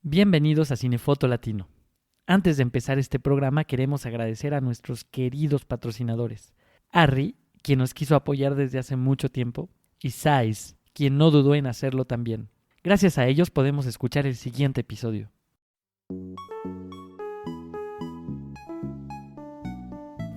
Bienvenidos a Cinefoto Latino. Antes de empezar este programa queremos agradecer a nuestros queridos patrocinadores. Arri, quien nos quiso apoyar desde hace mucho tiempo, y Sais, quien no dudó en hacerlo también. Gracias a ellos podemos escuchar el siguiente episodio.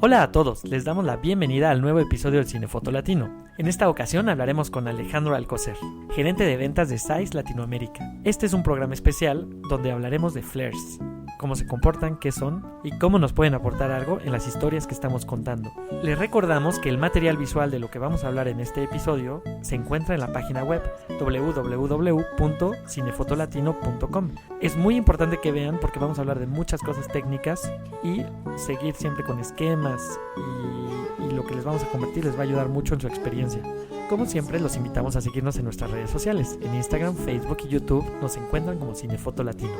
Hola a todos, les damos la bienvenida al nuevo episodio del Cinefoto Latino. En esta ocasión hablaremos con Alejandro Alcocer, gerente de ventas de Zeiss Latinoamérica. Este es un programa especial donde hablaremos de flares, cómo se comportan, qué son y cómo nos pueden aportar algo en las historias que estamos contando. Les recordamos que el material visual de lo que vamos a hablar en este episodio se encuentra en la página web www.cinefotolatino.com. Es muy importante que vean porque vamos a hablar de muchas cosas técnicas y seguir siempre con esquemas y lo que les vamos a convertir les va a ayudar mucho en su experiencia. Como siempre, los invitamos a seguirnos en nuestras redes sociales. En Instagram, Facebook y YouTube nos encuentran como Cinefoto Latino.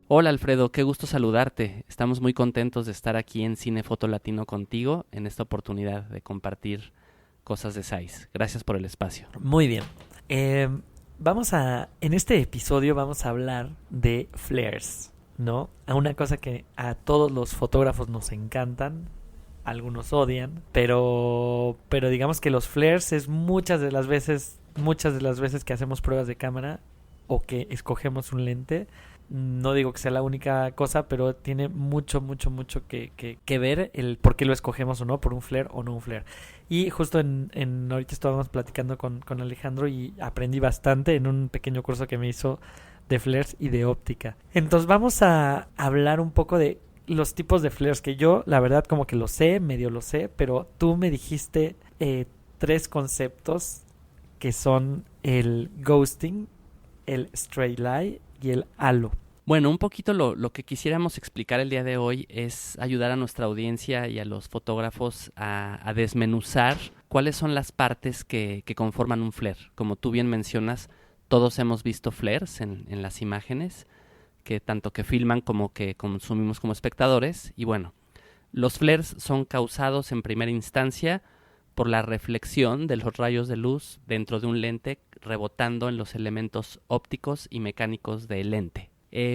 Hola Alfredo, qué gusto saludarte. Estamos muy contentos de estar aquí en Cinefoto Latino contigo en esta oportunidad de compartir cosas de Zeiss. Gracias por el espacio. Muy bien. En este episodio vamos a hablar de flares, ¿no? A una cosa que a todos los fotógrafos nos encantan, algunos odian, pero digamos que los flares es muchas de las veces que hacemos pruebas de cámara o que escogemos un lente. No digo que sea la única cosa, pero tiene mucho que ver el por qué lo escogemos o no, por un flare o no un flare. Y justo ahorita estábamos platicando con Alejandro y aprendí bastante en un pequeño curso que me hizo de flares y de óptica. Entonces vamos a hablar un poco de los tipos de flares, que yo la verdad como que medio lo sé, pero tú me dijiste tres conceptos que son el ghosting, el stray light y el halo. Bueno, un poquito lo que quisiéramos explicar el día de hoy es ayudar a nuestra audiencia y a los fotógrafos a desmenuzar cuáles son las partes que conforman un flare. Como tú bien mencionas, todos hemos visto flares en las imágenes, que tanto que filman como que consumimos como espectadores. Y bueno, los flares son causados en primera instancia por la reflexión de los rayos de luz dentro de un lente rebotando en los elementos ópticos y mecánicos del lente.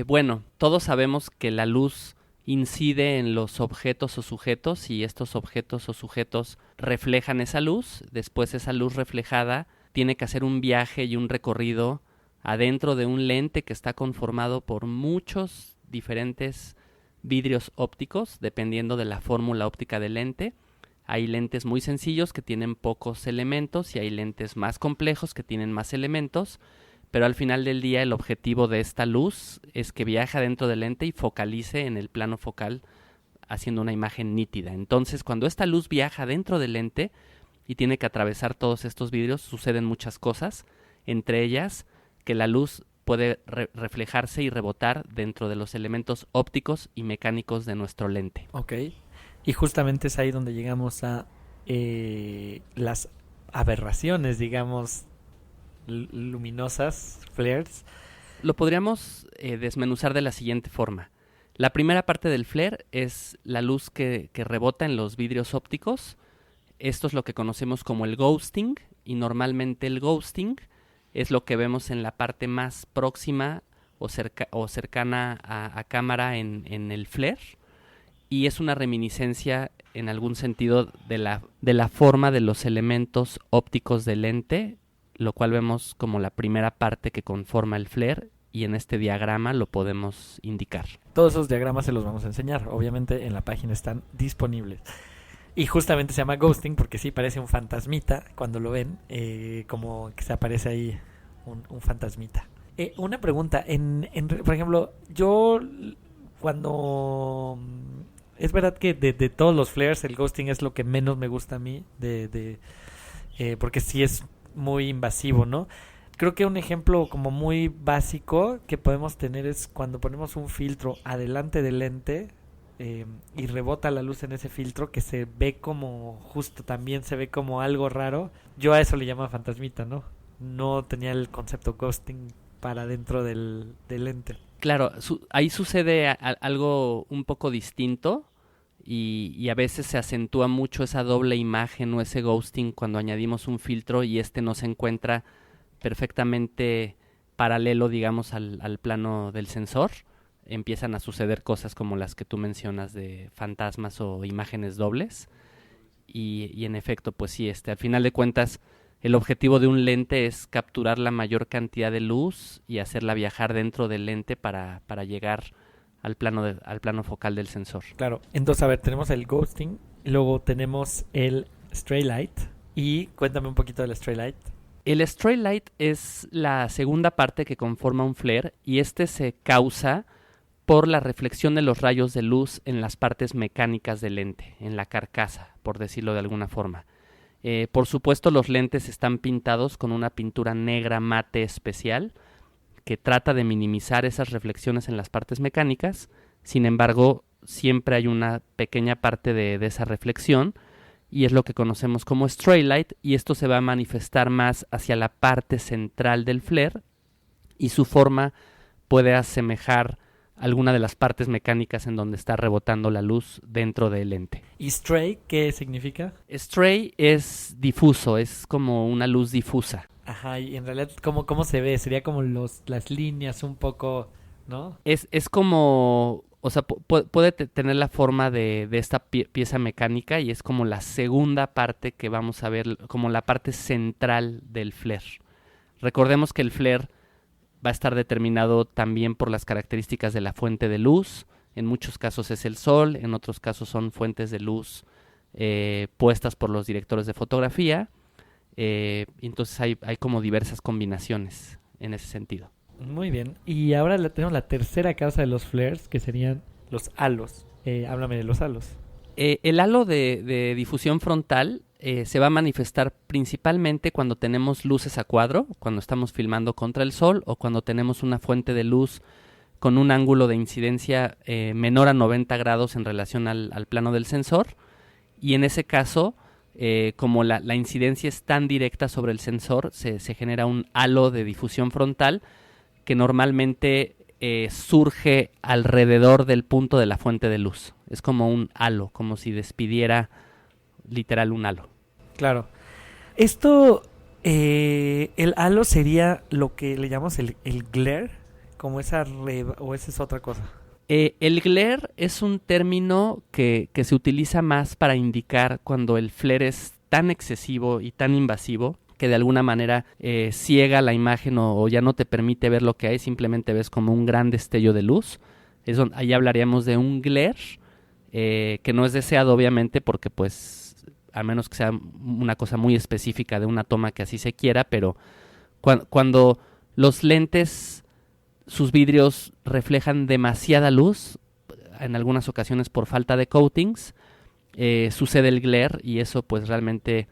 Bueno, todos sabemos que la luz incide en los objetos o sujetos y estos objetos o sujetos reflejan esa luz. Después esa luz reflejada tiene que hacer un viaje y un recorrido adentro de un lente que está conformado por muchos diferentes vidrios ópticos dependiendo de la fórmula óptica del lente. Hay lentes muy sencillos que tienen pocos elementos y hay lentes más complejos que tienen más elementos, pero al final del día el objetivo de esta luz es que viaje dentro del lente y focalice en el plano focal haciendo una imagen nítida. Entonces, cuando esta luz viaja dentro del lente y tiene que atravesar todos estos vidrios, suceden muchas cosas, entre ellas que la luz puede reflejarse y rebotar dentro de los elementos ópticos y mecánicos de nuestro lente. Ok. Y justamente es ahí donde llegamos a las aberraciones, digamos, luminosas, flares. Lo podríamos desmenuzar de la siguiente forma. La primera parte del flare es la luz que rebota en los vidrios ópticos. Esto es lo que conocemos como el ghosting, y normalmente el ghosting es lo que vemos en la parte más próxima o cercana a cámara en el flare. Y es una reminiscencia en algún sentido de la forma de los elementos ópticos del lente, lo cual vemos como la primera parte que conforma el flare, y en este diagrama lo podemos indicar. Todos esos diagramas se los vamos a enseñar, obviamente en la página están disponibles. Y justamente se llama ghosting porque sí parece un fantasmita cuando lo ven, como que se aparece ahí un fantasmita. Una pregunta, por ejemplo, yo cuando... Es verdad que de todos los flares el ghosting es lo que menos me gusta a mí, porque sí es muy invasivo, ¿no? Creo que un ejemplo como muy básico que podemos tener es cuando ponemos un filtro adelante del lente y rebota la luz en ese filtro, que se ve como, justo también se ve como algo raro. Yo a eso le llamo fantasmita, ¿no? No tenía el concepto ghosting para dentro del lente. Claro, ahí sucede algo un poco distinto y a veces se acentúa mucho esa doble imagen o ese ghosting cuando añadimos un filtro y este no se encuentra perfectamente paralelo, digamos, al plano del sensor. Empiezan a suceder cosas como las que tú mencionas de fantasmas o imágenes dobles. Y en efecto, pues sí, al final de cuentas, el objetivo de un lente es capturar la mayor cantidad de luz y hacerla viajar dentro del lente para llegar al plano focal del sensor. Claro, entonces a ver, tenemos el ghosting, luego tenemos el stray light, y cuéntame un poquito del stray light. El stray light es la segunda parte que conforma un flare, y se causa por la reflexión de los rayos de luz en las partes mecánicas del lente, en la carcasa, por decirlo de alguna forma. Por supuesto, los lentes están pintados con una pintura negra mate especial que trata de minimizar esas reflexiones en las partes mecánicas. Sin embargo, siempre hay una pequeña parte de esa reflexión, y es lo que conocemos como stray light, y esto se va a manifestar más hacia la parte central del flare, y su forma puede asemejar alguna de las partes mecánicas en donde está rebotando la luz dentro del lente. ¿Y stray qué significa? Stray es difuso, es como una luz difusa. Ajá, y en realidad, ¿cómo se ve? Sería como las líneas un poco, ¿no? Es como, o sea, puede tener la forma de esta pieza mecánica, y es como la segunda parte que vamos a ver, como la parte central del flare. Recordemos que el flare va a estar determinado también por las características de la fuente de luz. En muchos casos es el sol, en otros casos son fuentes de luz puestas por los directores de fotografía. Entonces hay como diversas combinaciones en ese sentido. Muy bien. Y ahora tenemos la tercera causa de los flares, que serían los halos. Háblame de los halos. El halo de difusión frontal se va a manifestar principalmente cuando tenemos luces a cuadro, cuando estamos filmando contra el sol, o cuando tenemos una fuente de luz con un ángulo de incidencia menor a 90 grados en relación al plano del sensor. Y en ese caso, como la incidencia es tan directa sobre el sensor, se genera un halo de difusión frontal que normalmente surge alrededor del punto de la fuente de luz. Es como un halo, como si despidiera literal un halo. Claro. Esto, el halo sería lo que le llamamos el glare, como o esa es otra cosa. El glare es un término que se utiliza más para indicar cuando el flare es tan excesivo y tan invasivo que de alguna manera ciega la imagen o ya no te permite ver lo que hay, simplemente ves como un gran destello de luz. Ahí hablaríamos de un glare, que no es deseado obviamente, porque pues a menos que sea una cosa muy específica de una toma que así se quiera, pero cuando los lentes, sus vidrios reflejan demasiada luz, en algunas ocasiones por falta de coatings, sucede el glare, y eso pues realmente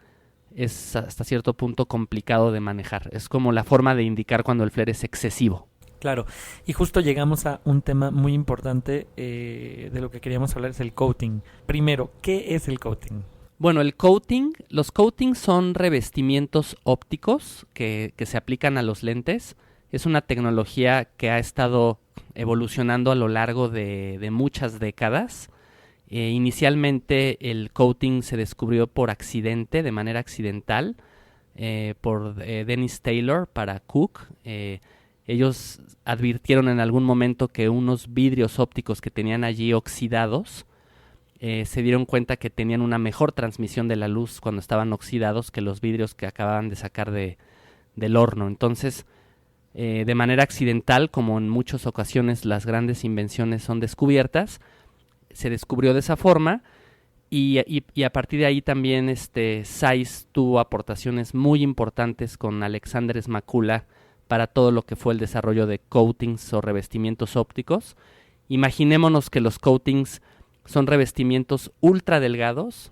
es hasta cierto punto complicado de manejar. Es como la forma de indicar cuando el flare es excesivo. Claro, y justo llegamos a un tema muy importante de lo que queríamos hablar, es el coating. Primero, ¿qué es el coating? Bueno, los coatings son revestimientos ópticos que se aplican a los lentes. Es una tecnología que ha estado evolucionando a lo largo de muchas décadas. Inicialmente el coating se descubrió por accidente, de manera accidental, por Dennis Taylor para Cook. Ellos advirtieron en algún momento que unos vidrios ópticos que tenían allí oxidados, se dieron cuenta que tenían una mejor transmisión de la luz cuando estaban oxidados que los vidrios que acababan de sacar del horno. Entonces, de manera accidental, como en muchas ocasiones las grandes invenciones son descubiertas, se descubrió de esa forma, y a partir de ahí también Zeiss tuvo aportaciones muy importantes con Alexander Smakula para todo lo que fue el desarrollo de coatings o revestimientos ópticos. Imaginémonos que los coatings son revestimientos ultra delgados,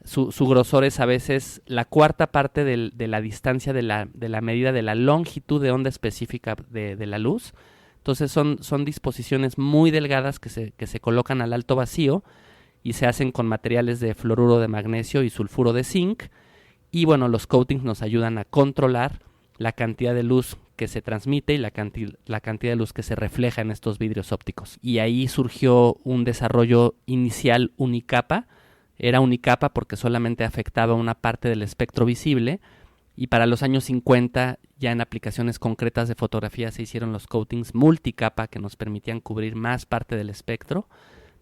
su grosor es a veces la cuarta parte de la distancia de la medida de la longitud de onda específica de la luz. Entonces son disposiciones muy delgadas que se colocan al alto vacío y se hacen con materiales de fluoruro de magnesio y sulfuro de zinc. Y bueno, los coatings nos ayudan a controlar la cantidad de luz que se transmite y la cantidad de luz que se refleja en estos vidrios ópticos. Y ahí surgió un desarrollo inicial unicapa. Era unicapa porque solamente afectaba una parte del espectro visible, y para los años 50 Ya en aplicaciones concretas de fotografía se hicieron los coatings multicapa que nos permitían cubrir más parte del espectro.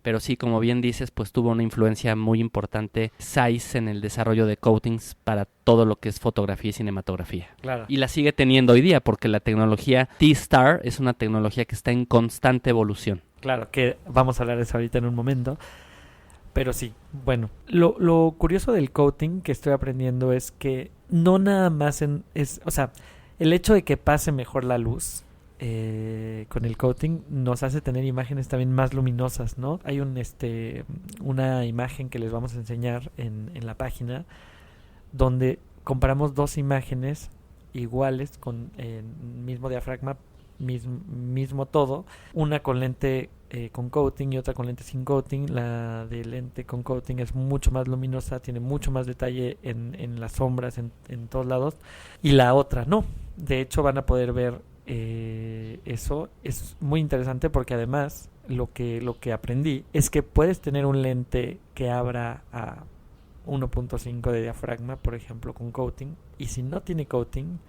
Pero sí, como bien dices, pues tuvo una influencia muy importante Zeiss en el desarrollo de coatings para todo lo que es fotografía y cinematografía. Claro. Y la sigue teniendo hoy día porque la tecnología T-Star es una tecnología que está en constante evolución. Claro, que vamos a hablar de eso ahorita en un momento. Pero sí, bueno, lo curioso del coating que estoy aprendiendo es que no nada más o sea, el hecho de que pase mejor la luz con el coating nos hace tener imágenes también más luminosas, ¿no? Hay una imagen que les vamos a enseñar en la página donde comparamos dos imágenes iguales con el mismo diafragma, mismo todo, una con lente con coating y otra con lente sin coating. La de lente con coating es mucho más luminosa, tiene mucho más detalle en las sombras, en todos lados, y la otra no. De hecho van a poder ver eso. Es muy interesante porque además lo que aprendí es que puedes tener un lente que abra a 1.5 de diafragma, por ejemplo, con coating, y si no tiene coating,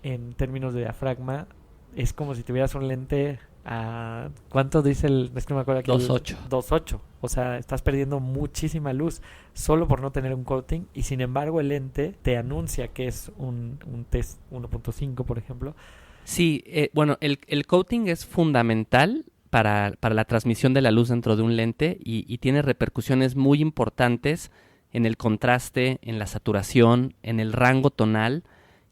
en términos de diafragma, es como si tuvieras un lente a... ¿Cuánto dice el...? Es que no me acuerdo aquí. 2.8. 2.8. O sea, estás perdiendo muchísima luz solo por no tener un coating, y sin embargo el lente te anuncia que es un test 1.5, por ejemplo. Sí, bueno, el coating es fundamental para la transmisión de la luz dentro de un lente y tiene repercusiones muy importantes en el contraste, en la saturación, en el rango tonal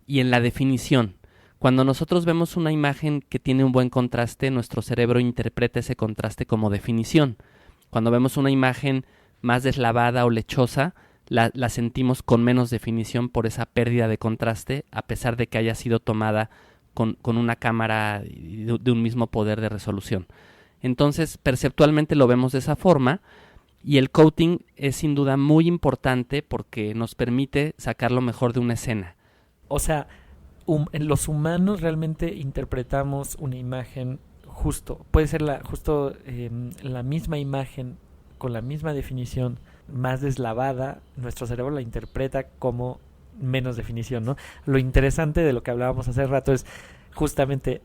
y en la definición. Cuando nosotros vemos una imagen que tiene un buen contraste, nuestro cerebro interpreta ese contraste como definición. Cuando vemos una imagen más deslavada o lechosa, la sentimos con menos definición por esa pérdida de contraste, a pesar de que haya sido tomada con una cámara de un mismo poder de resolución. Entonces, perceptualmente lo vemos de esa forma, y el coating es sin duda muy importante porque nos permite sacar lo mejor de una escena. O sea, los humanos realmente interpretamos una imagen justo. Puede ser la misma imagen con la misma definición, más deslavada. Nuestro cerebro la interpreta como menos definición, ¿no? Lo interesante de lo que hablábamos hace rato es justamente,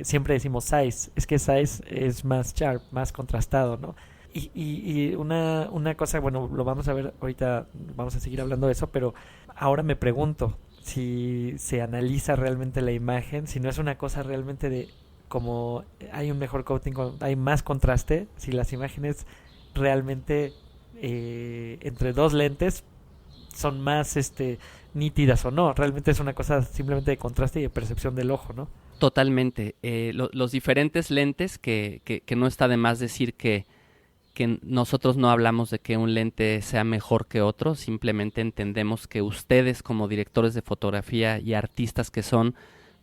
siempre decimos Zeiss, es que Zeiss es más sharp, más contrastado, ¿no? Y una cosa, bueno, lo vamos a ver ahorita, vamos a seguir hablando de eso, pero ahora me pregunto si se analiza realmente la imagen, si no es una cosa realmente de como hay un mejor coating, hay más contraste, si las imágenes realmente entre dos lentes son más nítidas o no. Realmente es una cosa simplemente de contraste y de percepción del ojo, ¿no? Totalmente. Los diferentes lentes, que no está de más decir que nosotros no hablamos de que un lente sea mejor que otro, simplemente entendemos que ustedes como directores de fotografía y artistas que son,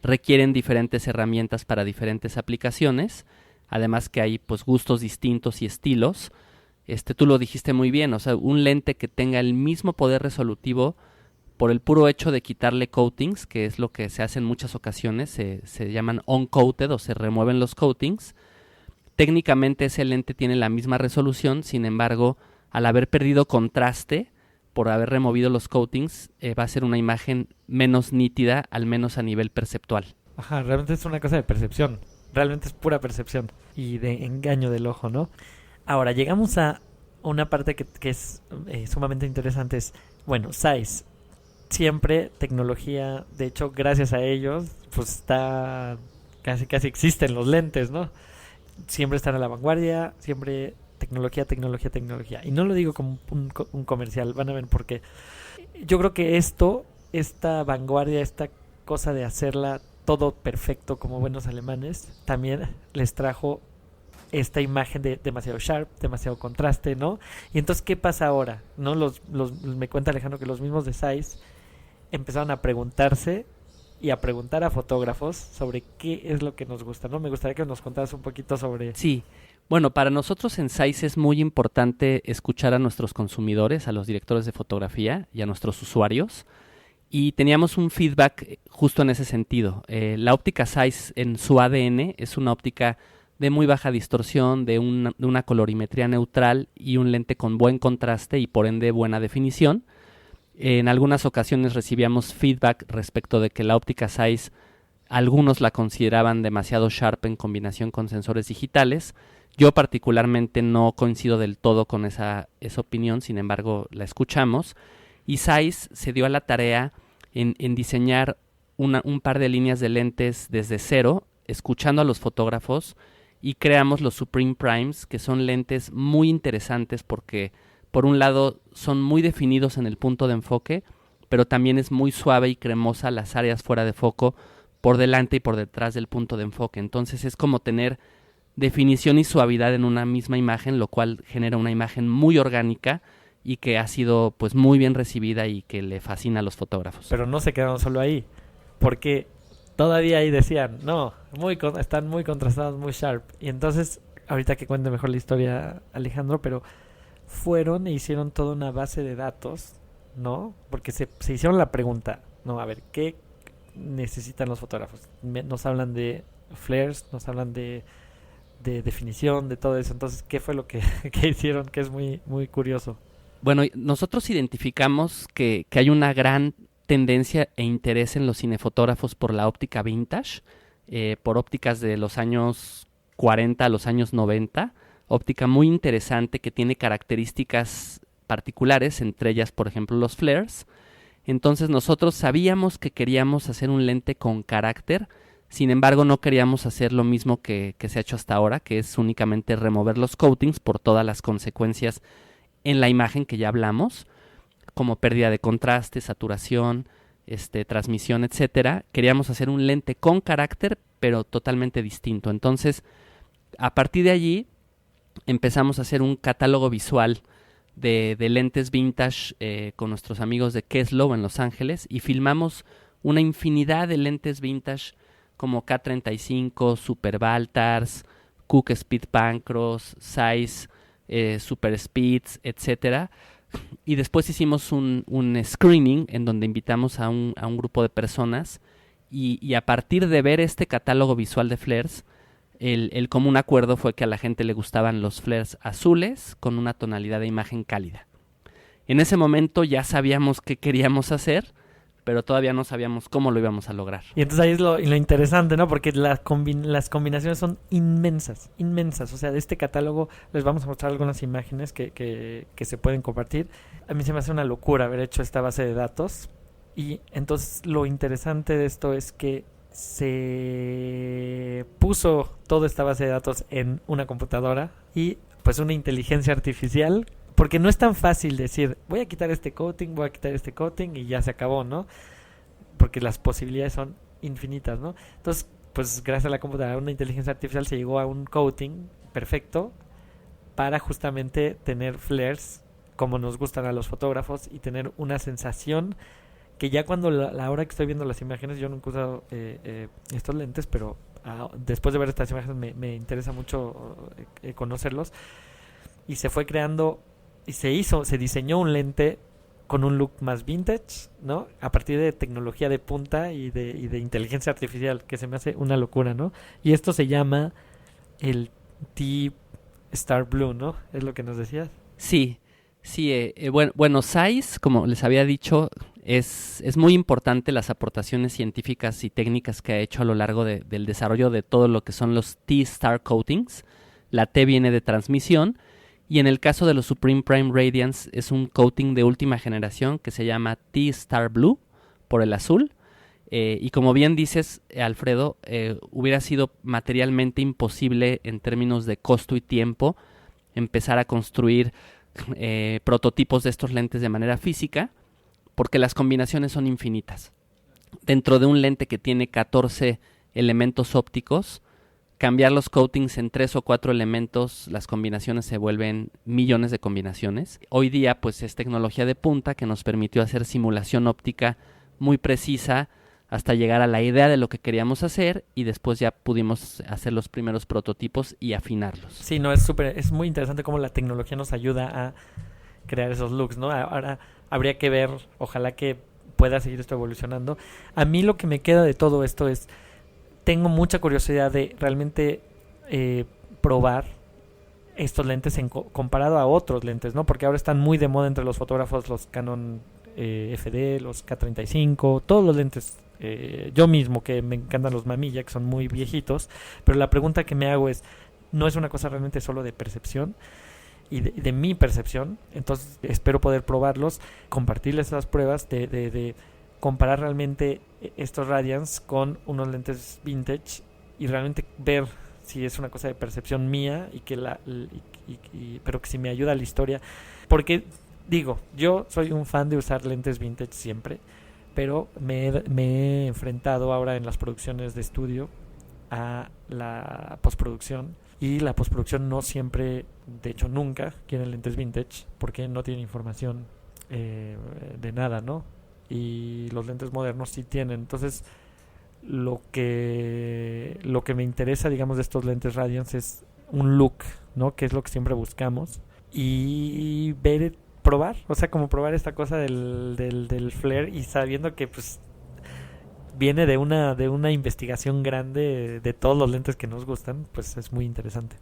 requieren diferentes herramientas para diferentes aplicaciones, además que hay pues gustos distintos y estilos. Tú lo dijiste muy bien, o sea, un lente que tenga el mismo poder resolutivo por el puro hecho de quitarle coatings, que es lo que se hace en muchas ocasiones, se llaman on-coated o se remueven los coatings. Técnicamente ese lente tiene la misma resolución, sin embargo, al haber perdido contraste, por haber removido los coatings, va a ser una imagen menos nítida, al menos a nivel perceptual. Ajá, realmente es una cosa de percepción, realmente es pura percepción y de engaño del ojo, ¿no? Ahora, llegamos a una parte que es sumamente interesante, es, bueno, Zeiss, siempre tecnología, de hecho, gracias a ellos, pues está, casi existen los lentes, ¿no? Siempre están a la vanguardia, siempre tecnología. Y no lo digo como un comercial, van a ver por qué. Yo creo que esta vanguardia, esta cosa de hacerla todo perfecto como buenos alemanes, también les trajo esta imagen de demasiado sharp, demasiado contraste, ¿no? Y entonces, ¿qué pasa ahora? ¿No? Me cuenta Alejandro que los mismos de Zeiss empezaron a preguntarse y a preguntar a fotógrafos sobre qué es lo que nos gusta, ¿no? Me gustaría que nos contaras un poquito sobre... Sí, bueno, para nosotros en Zeiss es muy importante escuchar a nuestros consumidores, a los directores de fotografía y a nuestros usuarios, y teníamos un feedback justo en ese sentido. La óptica Zeiss en su ADN es una óptica de muy baja distorsión, de una colorimetría neutral y un lente con buen contraste y por ende buena definición. En algunas ocasiones recibíamos feedback respecto de que la óptica Zeiss Algunos la consideraban demasiado sharp en combinación con sensores digitales. Yo particularmente no coincido del todo con esa opinión, sin embargo la escuchamos. Y Zeiss se dio a la tarea en diseñar un par de líneas de lentes desde cero, escuchando a los fotógrafos, y creamos los Supreme Primes, que son lentes muy interesantes porque por un lado son muy definidos en el punto de enfoque, pero también es muy suave y cremosa las áreas fuera de foco por delante y por detrás del punto de enfoque. Entonces es como tener definición y suavidad en una misma imagen, lo cual genera una imagen muy orgánica y que ha sido pues muy bien recibida y que le fascina a los fotógrafos. Pero no se quedaron solo ahí, porque todavía ahí decían, no, están muy contrastados, muy sharp. Y entonces, ahorita que cuente mejor la historia Alejandro, pero fueron e hicieron toda una base de datos, ¿no? Porque se hicieron la pregunta, no, a ver, ¿qué necesitan los fotógrafos? Nos hablan de flares, nos hablan de definición, de todo eso. Entonces, ¿qué fue lo que hicieron? Que es muy, muy curioso. Bueno, nosotros identificamos que hay una gran tendencia e interés en los cinefotógrafos por la óptica vintage, por ópticas de los años 40 a los años 90, óptica muy interesante que tiene características particulares, entre ellas, por ejemplo, los flares. Entonces nosotros sabíamos que queríamos hacer un lente con carácter, sin embargo no queríamos hacer lo mismo que se ha hecho hasta ahora, que es únicamente remover los coatings por todas las consecuencias en la imagen que ya hablamos, como pérdida de contraste, saturación, transmisión, etcétera. Queríamos hacer un lente con carácter, pero totalmente distinto. Entonces, a partir de allí, empezamos a hacer un catálogo visual de lentes vintage con nuestros amigos de Keslow en Los Ángeles, y filmamos una infinidad de lentes vintage como K35, Super Baltars, Cooke Speed Pancros, Zeiss, Super Speeds, etcétera. Y después hicimos un screening en donde invitamos a un grupo de personas y a partir de ver este catálogo visual de flares, el común acuerdo fue que a la gente le gustaban los flares azules con una tonalidad de imagen cálida. En ese momento ya sabíamos qué queríamos hacer, pero todavía no sabíamos cómo lo íbamos a lograr. Y entonces ahí es lo interesante, ¿no? Porque las combinaciones son inmensas. O sea, de este catálogo les vamos a mostrar algunas imágenes que se pueden compartir. A mí se me hace una locura haber hecho esta base de datos. Y entonces lo interesante de esto es que se puso toda esta base de datos en una computadora y pues una inteligencia artificial. Porque no es tan fácil decir, voy a quitar este coating y ya se acabó, ¿no? Porque las posibilidades son infinitas, ¿no? Entonces, pues gracias a la computadora, una inteligencia artificial se llegó a un coating perfecto para justamente tener flares como nos gustan a los fotógrafos y tener una sensación que ya cuando la hora que estoy viendo las imágenes, yo nunca he usado estos lentes, pero después de ver estas imágenes me interesa mucho conocerlos. Y se fue creando y se diseñó un lente con un look más vintage, ¿no? A partir de tecnología de punta y de inteligencia artificial, que se me hace una locura, ¿no? Y esto se llama el T-Star Blue, ¿no? Es lo que nos decías. Sí. Bueno, Zeiss, como les había dicho, es muy importante las aportaciones científicas y técnicas que ha hecho a lo largo del desarrollo de todo lo que son los T-Star coatings. La T viene de transmisión. Y en el caso de los Supreme Prime Radiance es un coating de última generación que se llama T-Star Blue, por el azul. Y como bien dices, Alfredo, hubiera sido materialmente imposible en términos de costo y tiempo empezar a construir prototipos de estos lentes de manera física, porque las combinaciones son infinitas. Dentro de un lente que tiene 14 elementos ópticos, cambiar los coatings en 3 o 4 elementos, las combinaciones se vuelven millones de combinaciones. Hoy día pues es tecnología de punta que nos permitió hacer simulación óptica muy precisa hasta llegar a la idea de lo que queríamos hacer, y después ya pudimos hacer los primeros prototipos y afinarlos. Sí, no, es muy interesante cómo la tecnología nos ayuda a crear esos looks, ¿no? Ahora habría que ver, ojalá que pueda seguir esto evolucionando. A mí lo que me queda de todo esto es, tengo mucha curiosidad de realmente probar estos lentes comparado a otros lentes, ¿no? Porque ahora están muy de moda entre los fotógrafos los Canon FD, los K35, todos los lentes yo mismo, que me encantan los Mamilla, que son muy viejitos, pero la pregunta que me hago es, ¿no es una cosa realmente solo de percepción? Y de mi percepción, entonces espero poder probarlos, compartirles las pruebas de comparar realmente estos Radiance con unos lentes vintage y realmente ver si es una cosa de percepción mía y que pero que si me ayuda a la historia, porque digo, yo soy un fan de usar lentes vintage siempre, pero me he enfrentado ahora en las producciones de estudio a la postproducción, y la postproducción no siempre, de hecho nunca, quieren lentes vintage porque no tienen información de nada, ¿no? Y los lentes modernos sí tienen. Entonces lo que me interesa, digamos, de estos lentes Radiance es un look, ¿no? Que es lo que siempre buscamos, y probar, o sea, como probar esta cosa del flare, y sabiendo que pues viene de una investigación grande de todos los lentes que nos gustan, pues es muy interesante.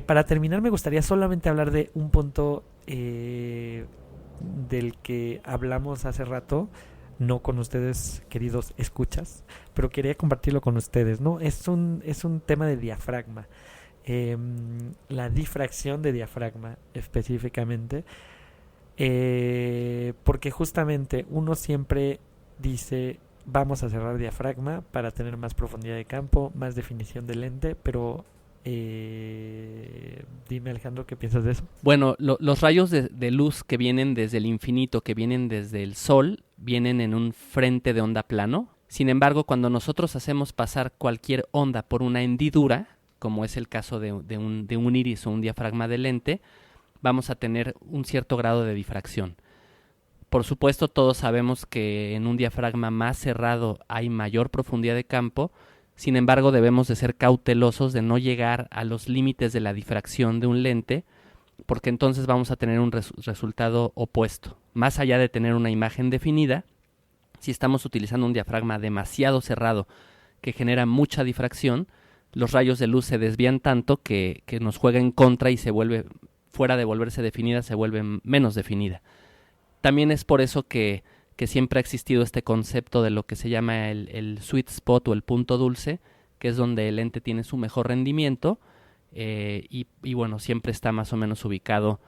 Para terminar, me gustaría solamente hablar de un punto del que hablamos hace rato, no con ustedes, queridos escuchas, pero quería compartirlo con ustedes, ¿no? Es un tema de diafragma, la difracción de diafragma específicamente, porque justamente uno siempre dice, vamos a cerrar diafragma para tener más profundidad de campo, más definición de lente, pero dime, Alejandro, ¿qué piensas de eso? Bueno, los rayos de luz que vienen desde el infinito, que vienen desde el sol, vienen en un frente de onda plano. Sin embargo, cuando nosotros hacemos pasar cualquier onda por una hendidura, como es el caso de un iris o un diafragma de lente, vamos a tener un cierto grado de difracción. Por supuesto, todos sabemos que en un diafragma más cerrado hay mayor profundidad de campo. Sin embargo, debemos de ser cautelosos de no llegar a los límites de la difracción de un lente, porque entonces vamos a tener un resultado opuesto. Más allá de tener una imagen definida, si estamos utilizando un diafragma demasiado cerrado que genera mucha difracción, los rayos de luz se desvían tanto que nos juega en contra y se vuelve, fuera de volverse definida, se vuelve menos definida. También es por eso que siempre ha existido este concepto de lo que se llama el sweet spot o el punto dulce, que es donde el lente tiene su mejor rendimiento, y bueno, siempre está más o menos ubicado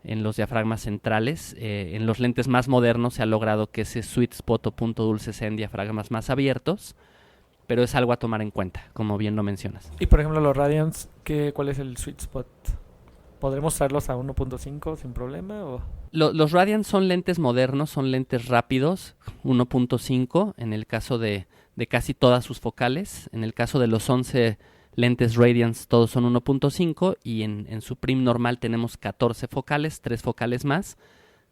en los diafragmas centrales. En los lentes más modernos se ha logrado que ese sweet spot o punto dulce sea en diafragmas más abiertos, pero es algo a tomar en cuenta, como bien lo mencionas. Y por ejemplo, los Radiance, ¿cuál es el sweet spot? ¿Podremos usarlos a 1.5 sin problema? ¿O? Los Radiance son lentes modernos, son lentes rápidos, 1.5 en el caso de casi todas sus focales. En el caso de los 11 lentes Radiance, todos son 1.5, y en su prim normal tenemos 14 focales, 3 focales más,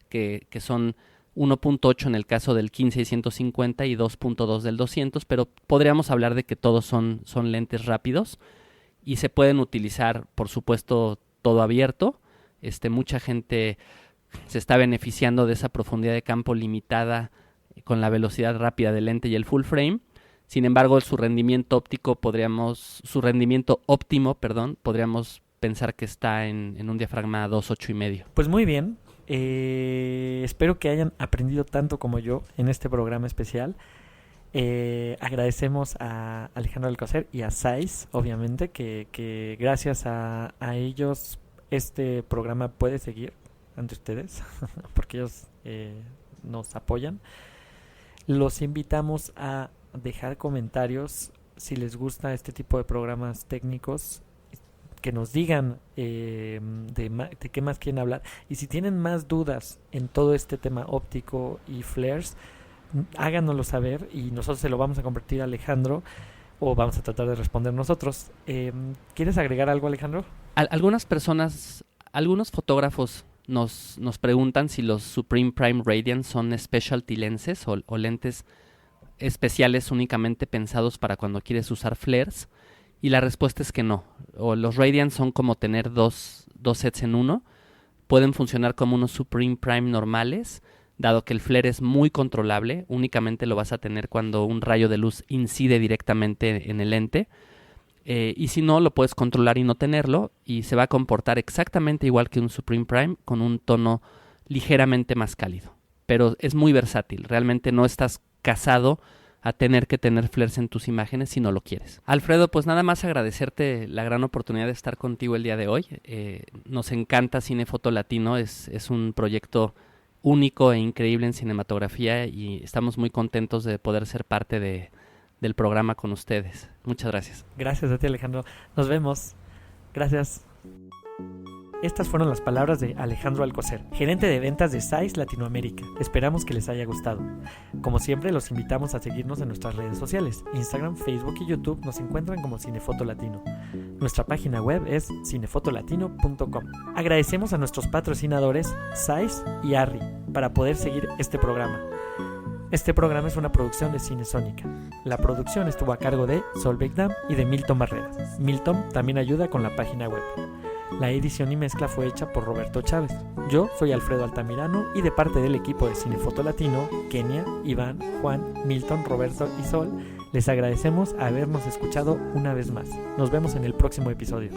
que son 1.8 en el caso del 15 y 150 y 2.2 del 200, pero podríamos hablar de que todos son lentes rápidos y se pueden utilizar, por supuesto, todo abierto. Mucha gente se está beneficiando de esa profundidad de campo limitada con la velocidad rápida del lente y el full frame. Sin embargo, su rendimiento óptimo, podríamos pensar que está en un diafragma 2.8 y medio. Pues muy bien. Espero que hayan aprendido tanto como yo en este programa especial. Agradecemos a Alejandro Alcocer y a Saiz, obviamente, que gracias a ellos este programa puede seguir ante ustedes, porque ellos nos apoyan. Los invitamos a dejar comentarios si les gusta este tipo de programas técnicos, que nos digan de qué más quieren hablar, y si tienen más dudas en todo este tema óptico y flares, háganoslo saber y nosotros se lo vamos a compartir a Alejandro, o vamos a tratar de responder nosotros. ¿Quieres agregar algo, Alejandro? Algunas personas, algunos fotógrafos nos preguntan si los Supreme Prime Radiance son specialty lenses o lentes especiales únicamente pensados para cuando quieres usar flares, y la respuesta es que no. Los Radiance son como tener dos sets en uno. Pueden funcionar como unos Supreme Prime normales, dado que el flare es muy controlable. Únicamente lo vas a tener cuando un rayo de luz incide directamente en el lente, y si no, lo puedes controlar y no tenerlo, y se va a comportar exactamente igual que un Supreme Prime, con un tono ligeramente más cálido. Pero es muy versátil. Realmente no estás casado a tener que tener flares en tus imágenes si no lo quieres. Alfredo, pues nada más agradecerte la gran oportunidad de estar contigo el día de hoy. Nos encanta Cinefoto Latino, es un proyecto único e increíble en cinematografía y estamos muy contentos de poder ser parte del programa con ustedes. Muchas gracias. Gracias a ti, Alejandro. Nos vemos. Gracias. Estas fueron las palabras de Alejandro Alcocer, gerente de ventas de Zeiss Latinoamérica. Esperamos que les haya gustado. Como siempre, los invitamos a seguirnos en nuestras redes sociales. Instagram, Facebook y YouTube nos encuentran como Cinefoto Latino. Nuestra página web es cinefotolatino.com. Agradecemos a nuestros patrocinadores Zeiss y Arri para poder seguir este programa. Este programa es una producción de Cinesónica. La producción estuvo a cargo de Solveig Dam y de Milton Barrera. Milton también ayuda con la página web. La edición y mezcla fue hecha por Roberto Chávez. Yo soy Alfredo Altamirano y de parte del equipo de Cinefoto Latino, Kenia, Iván, Juan, Milton, Roberto y Sol, les agradecemos habernos escuchado una vez más. Nos vemos en el próximo episodio.